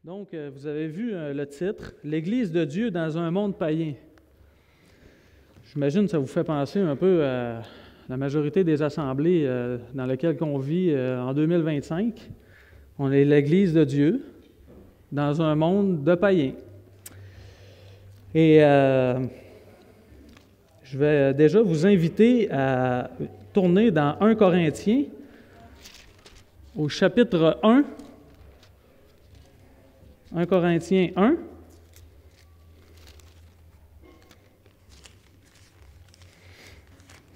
Donc, vous avez vu le titre, « L'Église de Dieu dans un monde païen ». J'imagine que ça vous fait penser un peu à la majorité des assemblées dans lesquelles on vit en 2025. On est l'Église de Dieu dans un monde de païens. Et je vais déjà vous inviter à tourner dans 1 Corinthiens, au chapitre 1. 1 Corinthiens 1.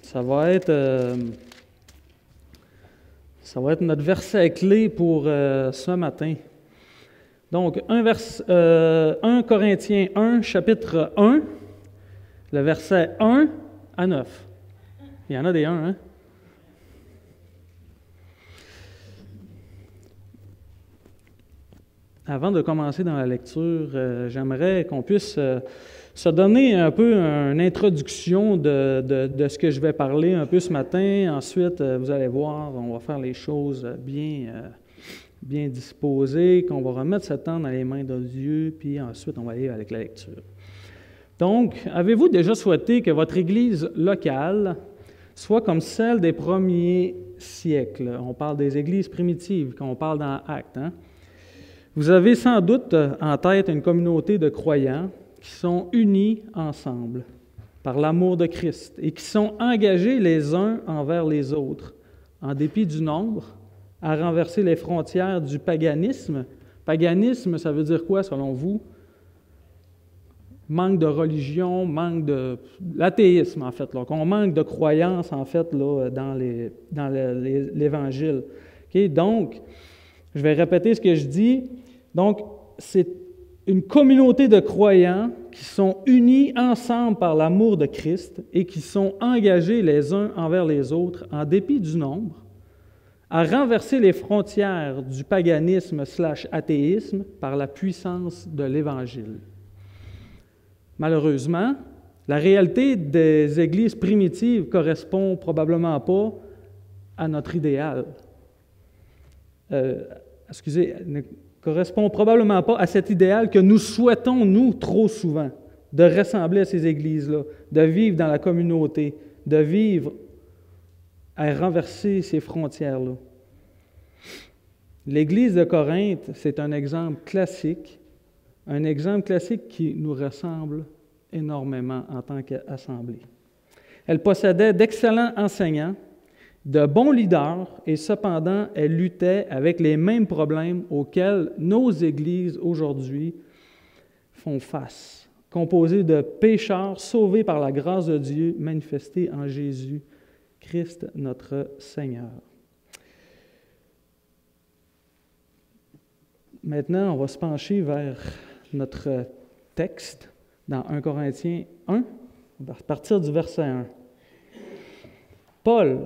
Ça va être notre verset clé pour ce matin. Donc, 1 Corinthiens 1, chapitre 1, le verset 1 à 9. Il y en a des 1, hein? Avant de commencer dans la lecture, j'aimerais qu'on puisse se donner un peu une introduction de ce que je vais parler un peu ce matin. Ensuite, vous allez voir, on va faire les choses bien disposées, qu'on va remettre ce temps dans les mains de Dieu, puis ensuite, on va aller avec la lecture. Donc, avez-vous déjà souhaité que votre Église locale soit comme celle des premiers siècles? On parle des Églises primitives, quand on parle dans Actes, hein? Vous avez sans doute en tête une communauté de croyants qui sont unis ensemble par l'amour de Christ et qui sont engagés les uns envers les autres, en dépit du nombre, à renverser les frontières du paganisme. Paganisme, ça veut dire quoi selon vous? Manque de religion, manque de... l'athéisme en fait, là, qu'on manque de croyance en fait là, dans l'Évangile. Okay? Donc, je vais répéter ce que je dis. Donc, c'est une communauté de croyants qui sont unis ensemble par l'amour de Christ et qui sont engagés les uns envers les autres, en dépit du nombre, à renverser les frontières du paganisme / athéisme par la puissance de l'Évangile. Malheureusement, la réalité des églises primitives ne correspond probablement pas à notre idéal. Ne correspond probablement pas à cet idéal que nous souhaitons, nous, trop souvent, de ressembler à ces églises-là, de vivre dans la communauté, de vivre à renverser ces frontières-là. L'Église de Corinthe, c'est un exemple classique qui nous ressemble énormément en tant qu'assemblée. Elle possédait d'excellents enseignants, de bons leaders, et cependant, elle luttait avec les mêmes problèmes auxquels nos églises aujourd'hui font face, composées de pécheurs sauvés par la grâce de Dieu manifestée en Jésus, Christ notre Seigneur. Maintenant, on va se pencher vers notre texte dans 1 Corinthiens 1, à partir du verset 1. Paul,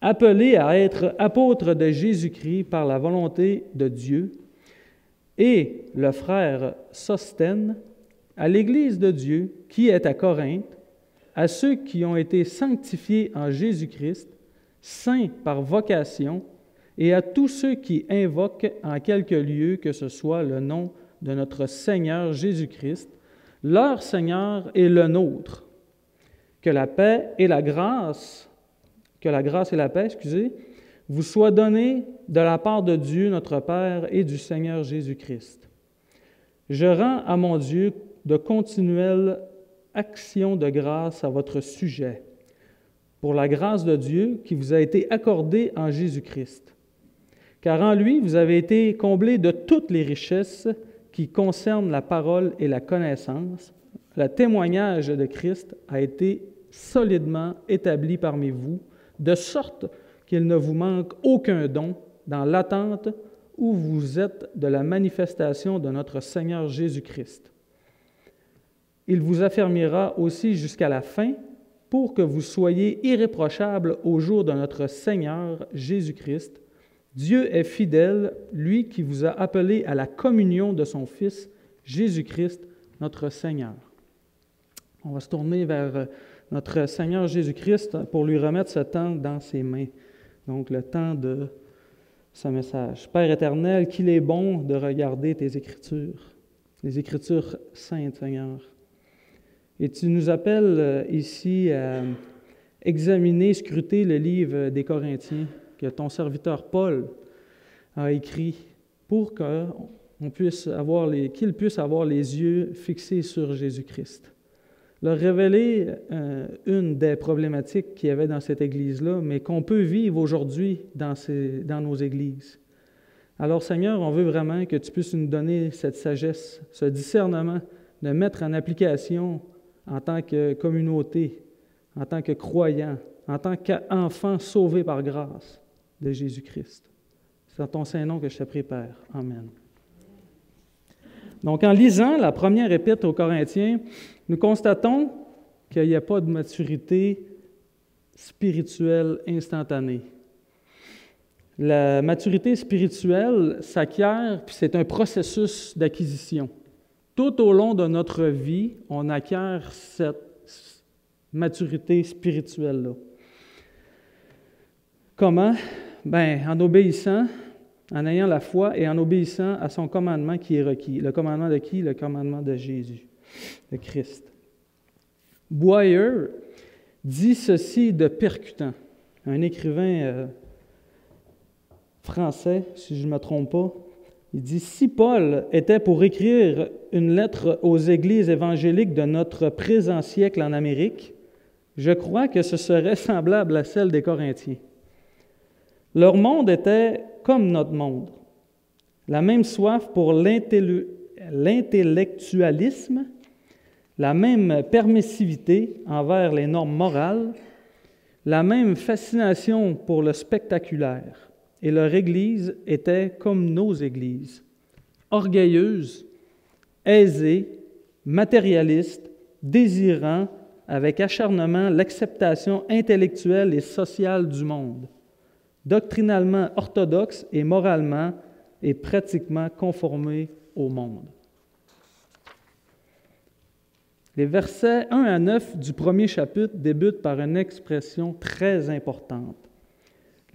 appelé à être apôtre de Jésus-Christ par la volonté de Dieu, et le frère Sosthène, à l'Église de Dieu qui est à Corinthe, à ceux qui ont été sanctifiés en Jésus-Christ, saints par vocation, et à tous ceux qui invoquent en quelque lieu que ce soit le nom de notre Seigneur Jésus-Christ, leur Seigneur et le nôtre. Que la paix et la grâce vous soient données de la part de Dieu notre Père et du Seigneur Jésus-Christ. Je rends à mon Dieu de continuelles actions de grâce à votre sujet, pour la grâce de Dieu qui vous a été accordée en Jésus-Christ. Car en lui, vous avez été comblés de toutes les richesses qui concernent la parole et la connaissance. Le témoignage de Christ a été solidement établi parmi vous, de sorte qu'il ne vous manque aucun don dans l'attente où vous êtes de la manifestation de notre Seigneur Jésus-Christ. Il vous affermira aussi jusqu'à la fin pour que vous soyez irréprochables au jour de notre Seigneur Jésus-Christ. Dieu est fidèle, lui qui vous a appelé à la communion de son Fils, Jésus-Christ, notre Seigneur. On va se tourner vers notre Seigneur Jésus-Christ pour lui remettre ce temps dans ses mains. Donc, le temps de ce message. Père éternel, qu'il est bon de regarder tes Écritures, les Écritures saintes, Seigneur. Et tu nous appelles ici à examiner, scruter le livre des Corinthiens que ton serviteur Paul a écrit pour qu'ils puissent avoir les yeux fixés sur Jésus-Christ. Leur révéler une des problématiques qu'il y avait dans cette Église-là, mais qu'on peut vivre aujourd'hui dans nos Églises. Alors Seigneur, on veut vraiment que tu puisses nous donner cette sagesse, ce discernement, de mettre en application en tant que communauté, en tant que croyants, en tant qu'enfants sauvés par grâce de Jésus-Christ. C'est dans ton Saint-Nom que je te prie, Père. Amen. Donc, en lisant la première épître aux Corinthiens, nous constatons qu'il n'y a pas de maturité spirituelle instantanée. La maturité spirituelle s'acquiert, puis c'est un processus d'acquisition. Tout au long de notre vie, on acquiert cette maturité spirituelle-là. Comment? Bien, en obéissant, en ayant la foi et en obéissant à son commandement qui est requis. Le commandement de qui? Le commandement de Jésus, de Christ. Boyer dit ceci de percutant. Un écrivain français, si je ne me trompe pas, il dit « Si Paul était pour écrire une lettre aux églises évangéliques de notre présent siècle en Amérique, je crois que ce serait semblable à celle des Corinthiens. Leur monde était comme notre monde. La même soif pour l'intellectualisme, la même permissivité envers les normes morales, la même fascination pour le spectaculaire. Et leur Église était comme nos églises, orgueilleuse, aisée, matérialiste, désirant avec acharnement l'acceptation intellectuelle et sociale du monde, doctrinalement orthodoxe et moralement et pratiquement conformée au monde. » Les versets 1 à 9 du premier chapitre débutent par une expression très importante.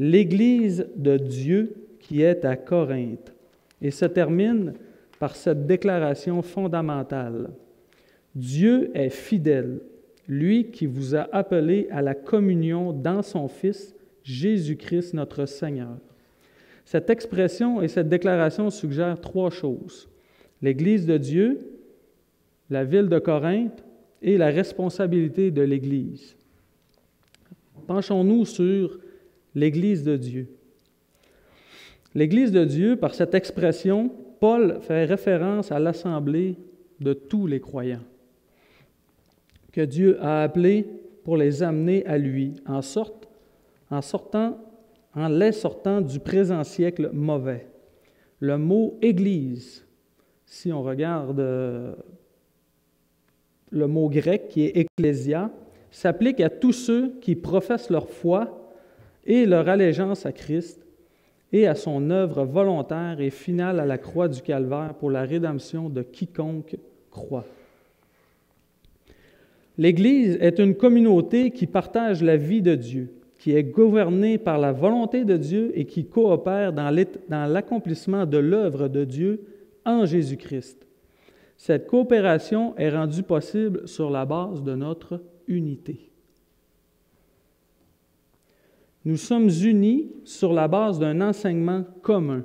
L'Église de Dieu qui est à Corinthe, et se termine par cette déclaration fondamentale. Dieu est fidèle, lui qui vous a appelé à la communion dans son Fils, Jésus-Christ notre Seigneur. Cette expression et cette déclaration suggèrent trois choses. L'Église de Dieu, la ville de Corinthe et la responsabilité de l'Église. Penchons-nous sur l'Église de Dieu. L'Église de Dieu, par cette expression, Paul fait référence à l'assemblée de tous les croyants que Dieu a appelés pour les amener à lui, en les sortant du présent siècle mauvais. Le mot « Église », si on regarde le mot grec qui est « ecclésia », s'applique à tous ceux qui professent leur foi et leur allégeance à Christ et à son œuvre volontaire et finale à la croix du Calvaire pour la rédemption de quiconque croit. L'Église est une communauté qui partage la vie de Dieu, qui est gouvernée par la volonté de Dieu et qui coopère dans l'accomplissement de l'œuvre de Dieu en Jésus-Christ. Cette coopération est rendue possible sur la base de notre unité. Nous sommes unis sur la base d'un enseignement commun,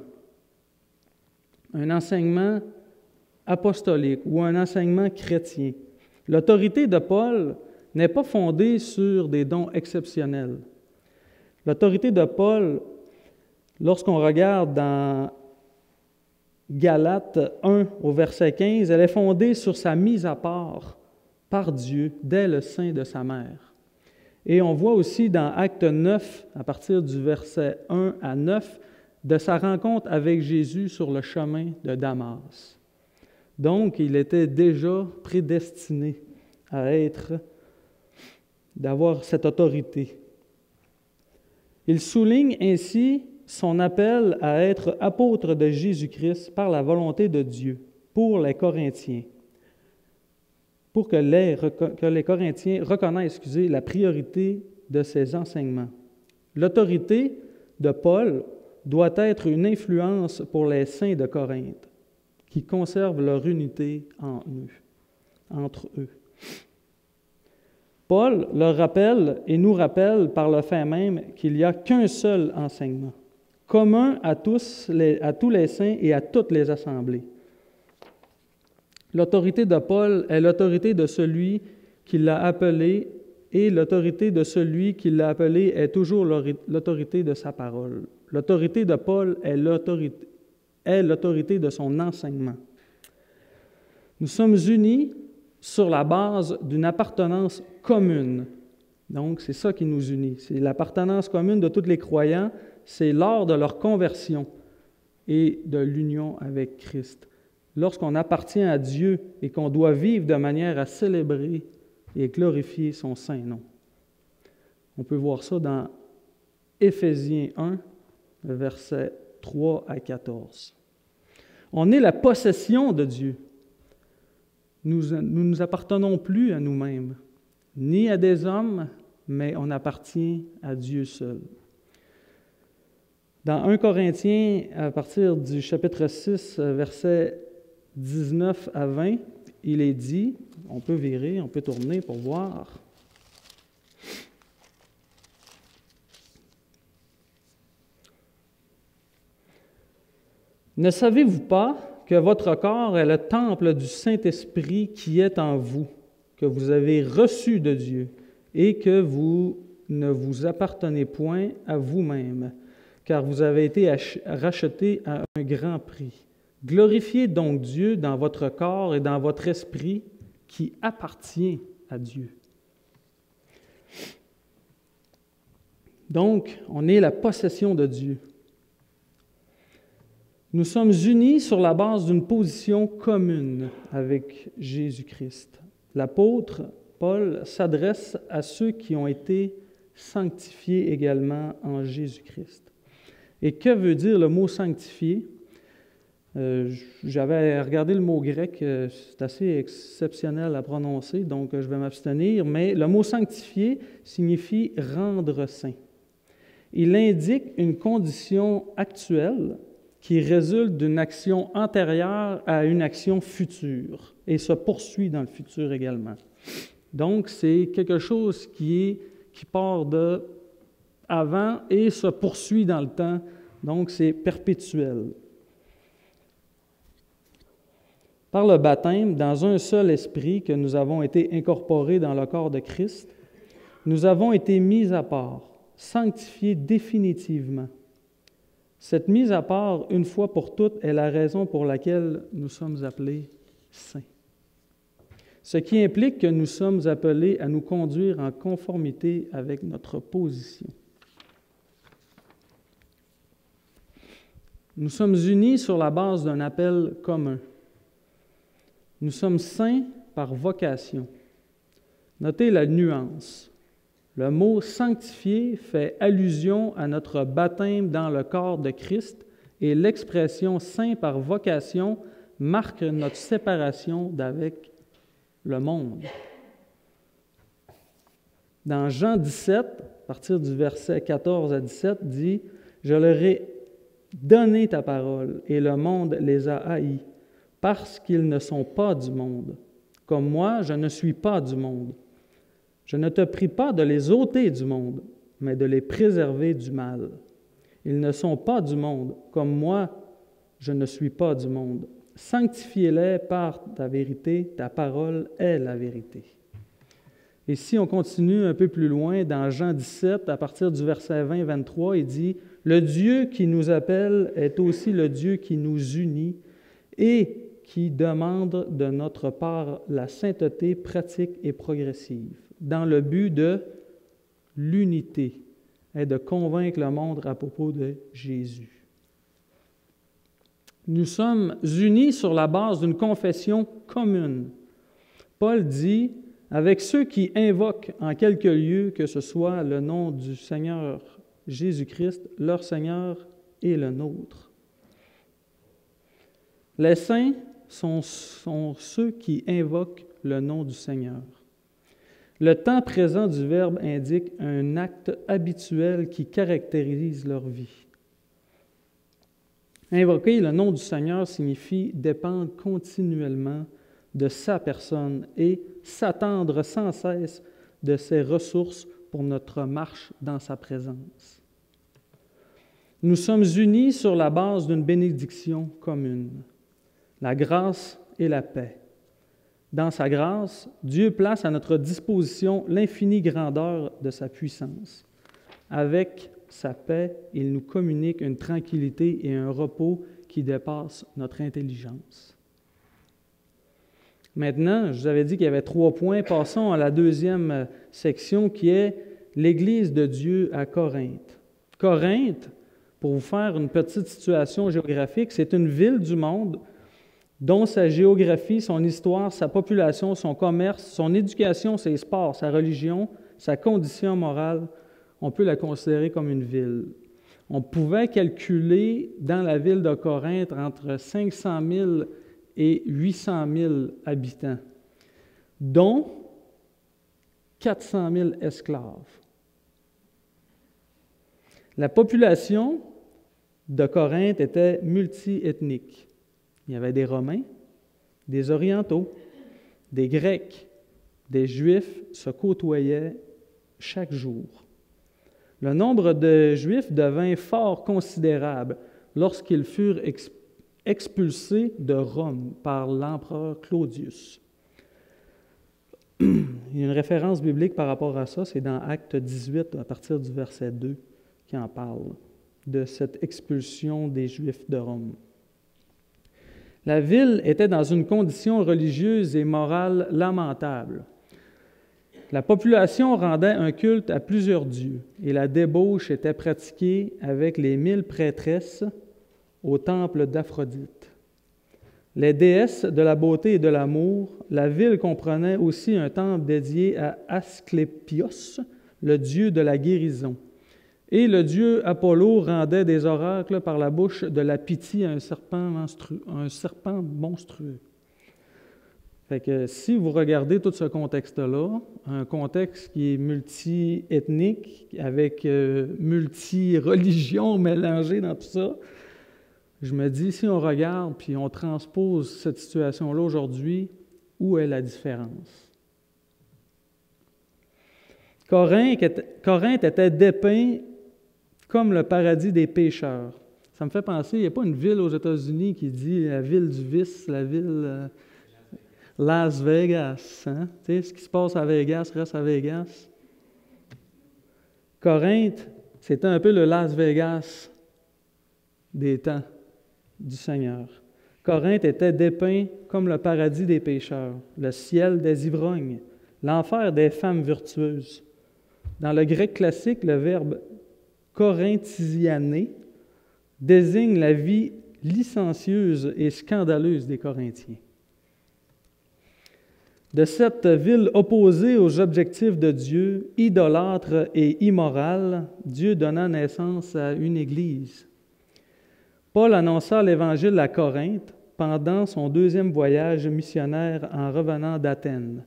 un enseignement apostolique ou un enseignement chrétien. L'autorité de Paul n'est pas fondée sur des dons exceptionnels. L'autorité de Paul, lorsqu'on regarde dans Galates 1 au verset 15, elle est fondée sur sa mise à part par Dieu dès le sein de sa mère. Et on voit aussi dans Acte 9, à partir du verset 1 à 9, de sa rencontre avec Jésus sur le chemin de Damas. Donc, il était déjà prédestiné d'avoir cette autorité. Il souligne ainsi son appel à être apôtre de Jésus-Christ par la volonté de Dieu pour les Corinthiens, pour que les Corinthiens reconnaissent la priorité de ses enseignements. L'autorité de Paul doit être une influence pour les saints de Corinthe, qui conservent leur unité entre eux. Paul leur rappelle et nous rappelle par le fait même qu'il n'y a qu'un seul enseignement, commun à tous les saints et à toutes les assemblées. L'autorité de Paul est l'autorité de celui qui l'a appelé, et l'autorité de celui qui l'a appelé est toujours l'autorité de sa parole. L'autorité de Paul est l'autorité de son enseignement. Nous sommes unis sur la base d'une appartenance commune. Donc, c'est ça qui nous unit. C'est l'appartenance commune de tous les croyants. C'est lors de leur conversion et de l'union avec Christ. Lorsqu'on appartient à Dieu et qu'on doit vivre de manière à célébrer et glorifier son saint nom. On peut voir ça dans Éphésiens 1, versets 3 à 14. On est la possession de Dieu. Nous ne nous appartenons plus à nous-mêmes, ni à des hommes, mais on appartient à Dieu seul. Dans 1 Corinthiens, à partir du chapitre 6, versets 19 à 20, il est dit, on peut virer, on peut tourner pour voir. Ne savez-vous pas que votre corps est le temple du Saint-Esprit qui est en vous, que vous avez reçu de Dieu, et que vous ne vous appartenez point à vous-même, car vous avez été rachetés à un grand prix. Glorifiez donc Dieu dans votre corps et dans votre esprit qui appartient à Dieu. Donc, on est la possession de Dieu. Nous sommes unis sur la base d'une position commune avec Jésus-Christ. L'apôtre Paul s'adresse à ceux qui ont été sanctifiés également en Jésus-Christ. Et que veut dire le mot « sanctifié » ? J'avais regardé le mot grec, c'est assez exceptionnel à prononcer, donc je vais m'abstenir, mais le mot « sanctifié » signifie « rendre saint ». Il indique une condition actuelle qui résulte d'une action antérieure à une action future et se poursuit dans le futur également. Donc, c'est quelque chose qui part de avant et se poursuit dans le temps, donc c'est perpétuel. Par le baptême, dans un seul esprit que nous avons été incorporés dans le corps de Christ, nous avons été mis à part, sanctifiés définitivement. Cette mise à part, une fois pour toutes, est la raison pour laquelle nous sommes appelés saints. Ce qui implique que nous sommes appelés à nous conduire en conformité avec notre position. Nous sommes unis sur la base d'un appel commun. Nous sommes saints par vocation. Notez la nuance. Le mot « sanctifié » fait allusion à notre baptême dans le corps de Christ et l'expression « saint par vocation » marque notre séparation d'avec le monde. Dans Jean 17, à partir du verset 14 à 17, dit « Je leur ai donné ta parole, et le monde les a haïs, parce qu'ils ne sont pas du monde. Comme moi, je ne suis pas du monde. Je ne te prie pas de les ôter du monde, mais de les préserver du mal. Ils ne sont pas du monde, comme moi, je ne suis pas du monde. Sanctifiez-les par ta vérité, ta parole est la vérité. » Et si on continue un peu plus loin, dans Jean 17, à partir du verset 20-23, il dit « Le Dieu qui nous appelle est aussi le Dieu qui nous unit et qui demande de notre part la sainteté pratique et progressive, dans le but de l'unité et de convaincre le monde à propos de Jésus. » Nous sommes unis sur la base d'une confession commune. Paul dit « Avec ceux qui invoquent en quelque lieu que ce soit le nom du Seigneur Jésus-Christ, leur Seigneur et le nôtre. » Les saints sont ceux qui invoquent le nom du Seigneur. Le temps présent du verbe indique un acte habituel qui caractérise leur vie. Invoquer le nom du Seigneur signifie dépendre continuellement de sa personne et s'attendre sans cesse de ses ressources pour notre marche dans sa présence. Nous sommes unis sur la base d'une bénédiction commune, la grâce et la paix. Dans sa grâce, Dieu place à notre disposition l'infinie grandeur de sa puissance. Avec sa paix, il nous communique une tranquillité et un repos qui dépassent notre intelligence. Maintenant, je vous avais dit qu'il y avait 3 points. Passons à la deuxième section qui est l'Église de Dieu à Corinthe. Corinthe, pour vous faire une petite situation géographique, c'est une ville du monde dont sa géographie, son histoire, sa population, son commerce, son éducation, ses sports, sa religion, sa condition morale, on peut la considérer comme une ville. On pouvait calculer dans la ville de Corinthe entre 500 000 et 800 000 habitants, dont 400 000 esclaves. La population de Corinthe était multiethnique. Il y avait des Romains, des Orientaux, des Grecs, des Juifs se côtoyaient chaque jour. Le nombre de Juifs devint fort considérable lorsqu'ils furent expulsés de Rome par l'empereur Claudius. Il y a une référence biblique par rapport à ça, c'est dans Actes 18, à partir du verset 2, qui en parle, de cette expulsion des Juifs de Rome. La ville était dans une condition religieuse et morale lamentable. La population rendait un culte à plusieurs dieux et la débauche était pratiquée avec les 1000 prêtresses au temple d'Aphrodite. Les déesses de la beauté et de l'amour, la ville comprenait aussi un temple dédié à Asclépios, le dieu de la guérison. Et le dieu Apollo rendait des oracles par la bouche de la Pythie à un serpent monstrueux. Fait que si vous regardez tout ce contexte-là, un contexte qui est multi-ethnique, avec multi-religions mélangées dans tout ça, je me dis, si on regarde puis on transpose cette situation-là aujourd'hui, où est la différence? Corinthe était dépeint comme le paradis des pécheurs. Ça me fait penser, il n'y a pas une ville aux États-Unis qui dit la ville du vice, la ville Las Vegas. Hein? Tu sais, ce qui se passe à Vegas reste à Vegas. Corinthe, c'était un peu le Las Vegas des temps du Seigneur. Corinthe était dépeint comme le paradis des pécheurs, le ciel des ivrognes, l'enfer des femmes vertueuses. Dans le grec classique, le verbe corinthianer désigne la vie licencieuse et scandaleuse des Corinthiens. De cette ville opposée aux objectifs de Dieu, idolâtre et immorale, Dieu donna naissance à une Église. Paul annonça l'Évangile à Corinthe pendant son 2e voyage missionnaire en revenant d'Athènes.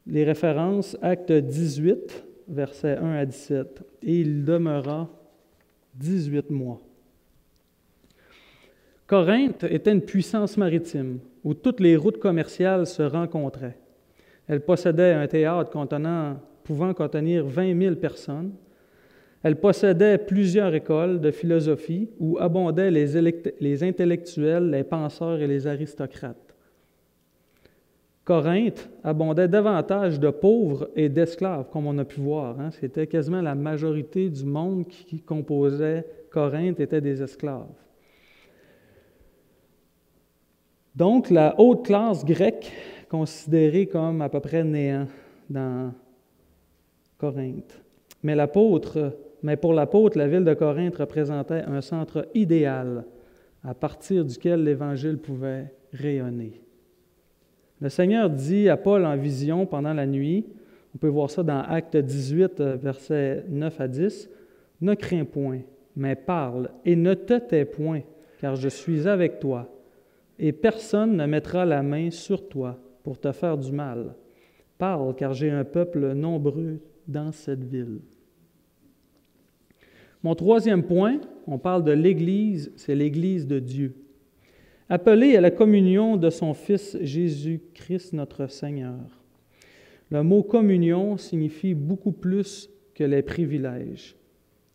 Les références, Actes 18, versets 1 à 17. « Et il demeura 18 mois. » Corinthe était une puissance maritime où toutes les routes commerciales se rencontraient. Elle possédait un théâtre pouvant contenir 20 000 personnes. Elle possédait plusieurs écoles de philosophie où abondaient les intellectuels, les penseurs et les aristocrates. Corinthe abondait davantage de pauvres et d'esclaves, comme on a pu voir. Hein. C'était quasiment la majorité du monde qui composait Corinthe était des esclaves. Donc, la haute classe grecque, considérée comme à peu près néant dans Corinthe. Mais pour l'apôtre, la ville de Corinthe représentait un centre idéal à partir duquel l'Évangile pouvait rayonner. Le Seigneur dit à Paul en vision pendant la nuit, on peut voir ça dans Actes 18, versets 9 à 10, « Ne crains point, mais parle, et ne te tais point, car je suis avec toi. Et personne ne mettra la main sur toi pour te faire du mal. Parle, car j'ai un peuple nombreux dans cette ville. » Mon troisième point, on parle de l'Église, c'est l'Église de Dieu. Appelée à la communion de son Fils Jésus-Christ notre Seigneur. Le mot communion signifie beaucoup plus que les privilèges.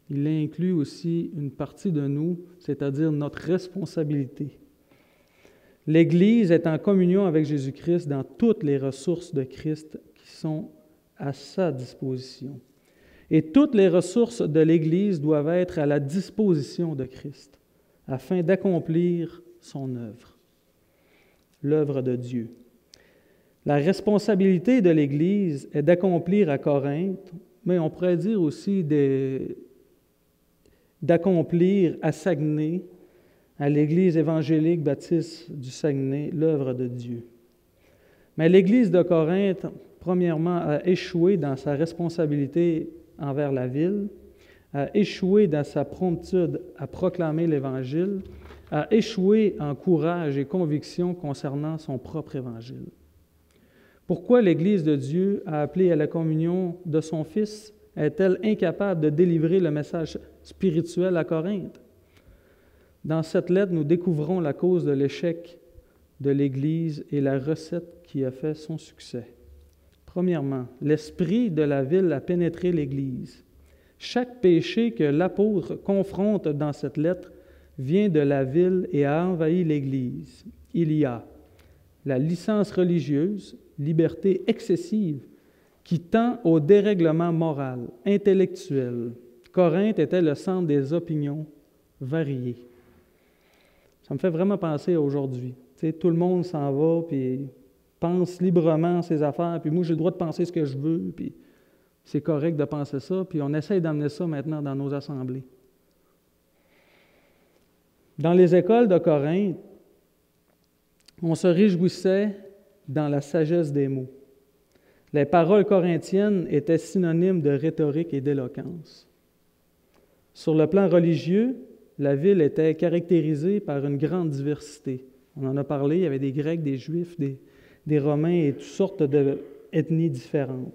Il inclut aussi une partie de nous, c'est-à-dire notre responsabilité. L'Église est en communion avec Jésus-Christ dans toutes les ressources de Christ qui sont à sa disposition. Et toutes les ressources de l'Église doivent être à la disposition de Christ, afin d'accomplir son œuvre, l'œuvre de Dieu. La responsabilité de l'Église est d'accomplir à Corinthe, mais on pourrait dire aussi d'accomplir à Saguenay, à l'Église évangélique baptiste du Saguenay, l'œuvre de Dieu. Mais l'Église de Corinthe, premièrement, a échoué dans sa responsabilité envers la ville, a échoué dans sa promptitude à proclamer l'Évangile, a échoué en courage et conviction concernant son propre Évangile. Pourquoi l'Église de Dieu a appelé à la communion de son Fils est-elle incapable de délivrer le message spirituel à Corinthe? Dans cette lettre, nous découvrons la cause de l'échec de l'Église et la recette qui a fait son succès. Premièrement, l'esprit de la ville a pénétré l'Église. Chaque péché que l'apôtre confronte dans cette lettre vient de la ville et a envahi l'Église. Il y a la licence religieuse, liberté excessive, qui tend au dérèglement moral, intellectuel. Corinthe était le centre des opinions variées. Ça me fait vraiment penser à aujourd'hui. Tu sais, tout le monde s'en va, puis pense librement ses affaires, puis moi, j'ai le droit de penser ce que je veux, puis c'est correct de penser ça, puis on essaye d'amener ça maintenant dans nos assemblées. Dans les écoles de Corinthe, on se réjouissait dans la sagesse des mots. Les paroles corinthiennes étaient synonymes de rhétorique et d'éloquence. Sur le plan religieux, la ville était caractérisée par une grande diversité. On en a parlé, il y avait des Grecs, des Juifs, des Romains et toutes sortes d'ethnies différentes.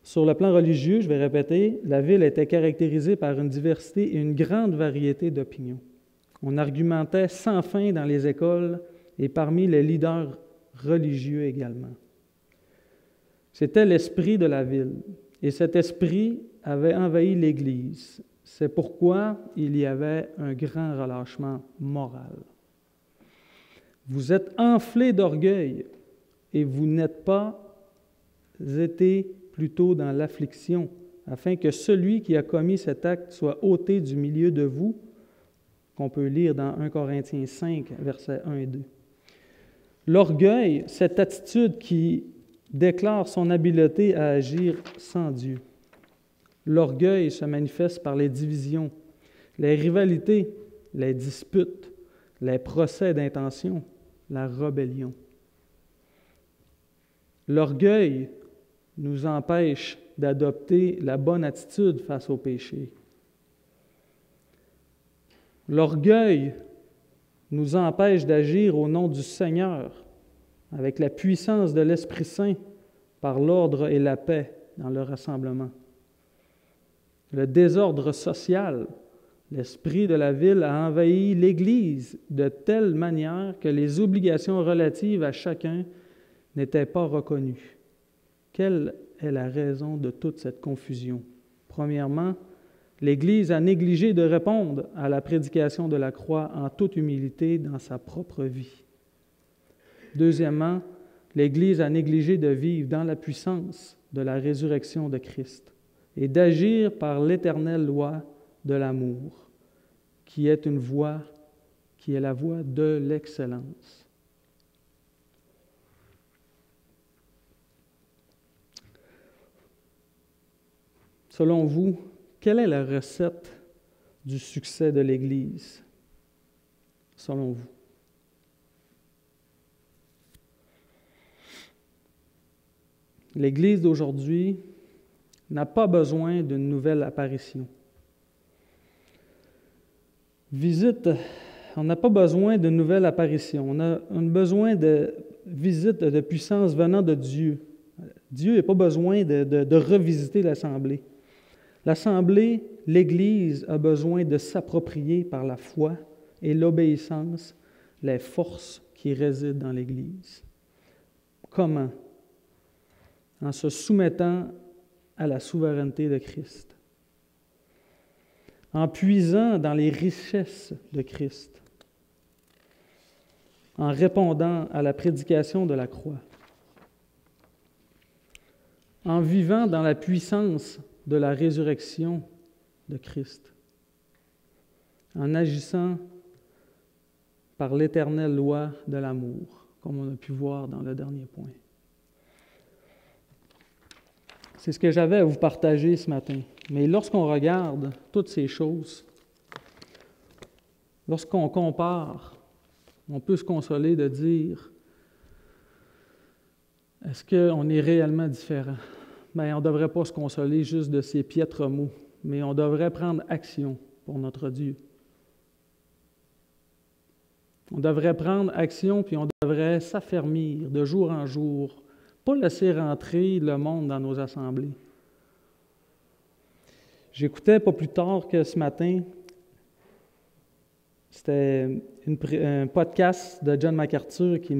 Sur le plan religieux, je vais répéter, la ville était caractérisée par une diversité et une grande variété d'opinions. On argumentait sans fin dans les écoles et parmi les leaders religieux également. C'était l'esprit de la ville, et cet esprit avait envahi l'Église. C'est pourquoi il y avait un grand relâchement moral. Vous êtes enflés d'orgueil, et vous n'êtes pas été plutôt dans l'affliction, afin que celui qui a commis cet acte soit ôté du milieu de vous, qu'on peut lire dans 1 Corinthiens 5, versets 1 et 2. L'orgueil, cette attitude qui déclare son habileté à agir sans Dieu. L'orgueil se manifeste par les divisions, les rivalités, les disputes, les procès d'intention, la rébellion. L'orgueil nous empêche d'adopter la bonne attitude face au péché. L'orgueil nous empêche d'agir au nom du Seigneur, avec la puissance de l'Esprit Saint, par l'ordre et la paix dans le rassemblement. Le désordre social, l'esprit de la ville a envahi l'Église de telle manière que les obligations relatives à chacun n'étaient pas reconnues. Quelle est la raison de toute cette confusion? Premièrement, l'Église a négligé de répondre à la prédication de la croix en toute humilité dans sa propre vie. Deuxièmement, l'Église a négligé de vivre dans la puissance de la résurrection de Christ et d'agir par l'éternelle loi de l'amour, qui est une voie, qui est la voie de l'excellence. Selon vous, quelle est la recette du succès de l'Église, selon vous? L'Église d'aujourd'hui n'a pas besoin d'une nouvelle apparition. On n'a pas besoin d'une nouvelle apparition. On a besoin de visite de puissance venant de Dieu. Dieu n'a pas besoin de revisiter l'Assemblée. L'Assemblée, l'Église a besoin de s'approprier par la foi et l'obéissance les forces qui résident dans l'Église. Comment? En se soumettant à la souveraineté de Christ, en puisant dans les richesses de Christ, en répondant à la prédication de la croix, en vivant dans la puissance de la résurrection de Christ, en agissant par l'éternelle loi de l'amour, comme on a pu voir dans le dernier point. C'est ce que j'avais à vous partager ce matin. Mais lorsqu'on regarde toutes ces choses, lorsqu'on compare, on peut se consoler de dire, est-ce qu'on est réellement différent? Bien, on ne devrait pas se consoler juste de ces piètres mots, mais on devrait prendre action pour notre Dieu. On devrait prendre action, puis on devrait s'affermir de jour en jour, pas laisser rentrer le monde dans nos assemblées. J'écoutais pas plus tard que ce matin, c'était un podcast de John MacArthur qui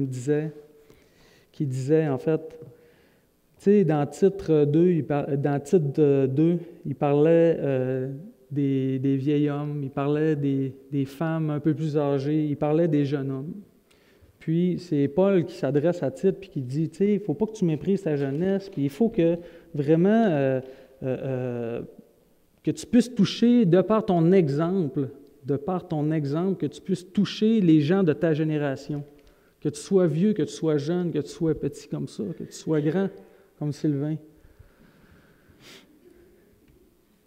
disait en fait, tu sais, dans titre 2, il parlait des vieils hommes, il parlait des femmes un peu plus âgées, il parlait des jeunes hommes. Puis c'est Paul qui s'adresse à Tite puis qui dit, tu sais, il ne faut pas que tu méprises ta jeunesse, puis il faut que vraiment que tu puisses toucher, de par ton exemple, que tu puisses toucher les gens de ta génération. Que tu sois vieux, que tu sois jeune, que tu sois petit comme ça, que tu sois grand comme Sylvain.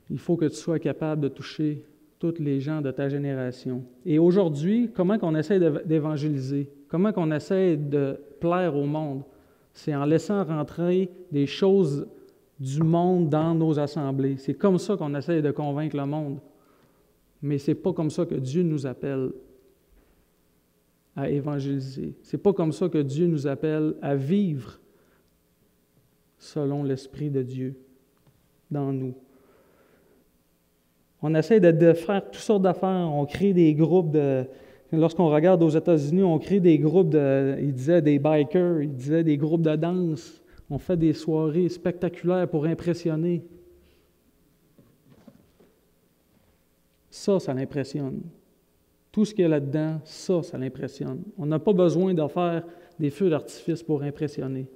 Il faut que tu sois capable de toucher tous les gens de ta génération. Et aujourd'hui, comment qu'on essaie d'évangéliser? Comment qu'on essaie de plaire au monde? C'est en laissant rentrer des choses du monde dans nos assemblées. C'est comme ça qu'on essaie de convaincre le monde. Mais ce n'est pas comme ça que Dieu nous appelle à évangéliser. Ce n'est pas comme ça que Dieu nous appelle à vivre selon l'Esprit de Dieu dans nous. On essaie de faire toutes sortes d'affaires. On crée des groupes de... Lorsqu'on regarde aux États-Unis, on crée des groupes de... Il disait des bikers, il disait des groupes de danse. On fait des soirées spectaculaires pour impressionner. Ça l'impressionne. Tout ce qu'il y a là-dedans, ça l'impressionne. On n'a pas besoin de faire des feux d'artifice pour impressionner.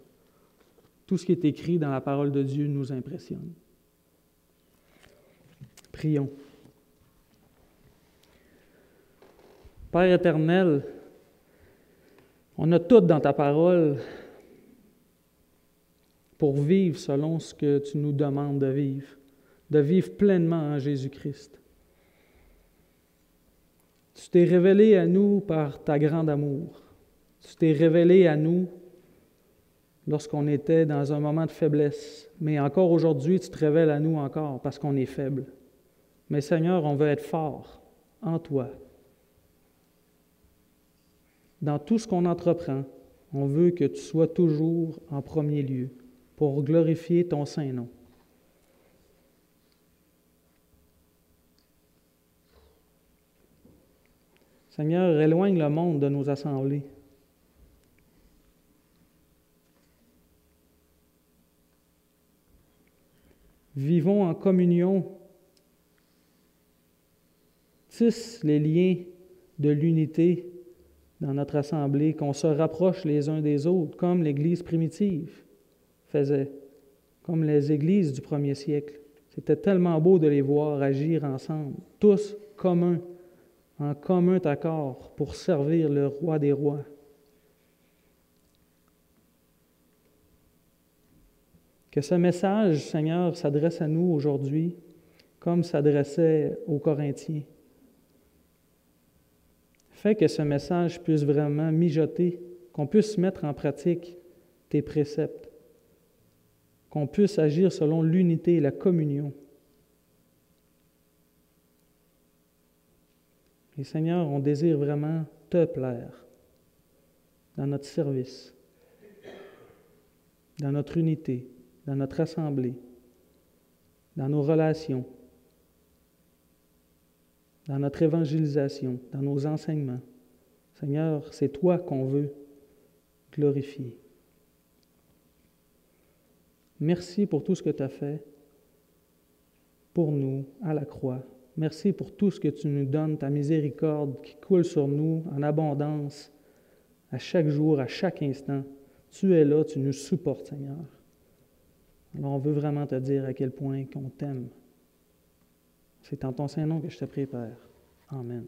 Tout ce qui est écrit dans la parole de Dieu nous impressionne. Prions. Père éternel, on a tout dans ta parole pour vivre selon ce que tu nous demandes de vivre pleinement en Jésus-Christ. Tu t'es révélé à nous par ta grande amour. Tu t'es révélé à nous lorsqu'on était dans un moment de faiblesse. Mais encore aujourd'hui, tu te révèles à nous encore parce qu'on est faible. Mais Seigneur, on veut être fort en toi. Dans tout ce qu'on entreprend, on veut que tu sois toujours en premier lieu pour glorifier ton saint nom. Seigneur, éloigne le monde de nos assemblées. Vivons en communion. Tisse les liens de l'unité dans notre assemblée, qu'on se rapproche les uns des autres, comme l'Église primitive faisait, comme les églises du premier siècle. C'était tellement beau de les voir agir ensemble, tous communs, en commun accord, pour servir le roi des rois. Que ce message, Seigneur, s'adresse à nous aujourd'hui, comme s'adressait aux Corinthiens. Fais que ce message puisse vraiment mijoter, qu'on puisse mettre en pratique tes préceptes, qu'on puisse agir selon l'unité et la communion. Et Seigneur, on désire vraiment te plaire dans notre service, dans notre unité, dans notre assemblée, dans nos relations, dans notre évangélisation, dans nos enseignements. Seigneur, c'est toi qu'on veut glorifier. Merci pour tout ce que tu as fait pour nous à la croix. Merci pour tout ce que tu nous donnes, ta miséricorde qui coule sur nous en abondance, à chaque jour, à chaque instant. Tu es là, tu nous supportes, Seigneur. Alors, on veut vraiment te dire à quel point qu'on t'aime. C'est en ton Saint-Nom que je te prie, Père. Amen.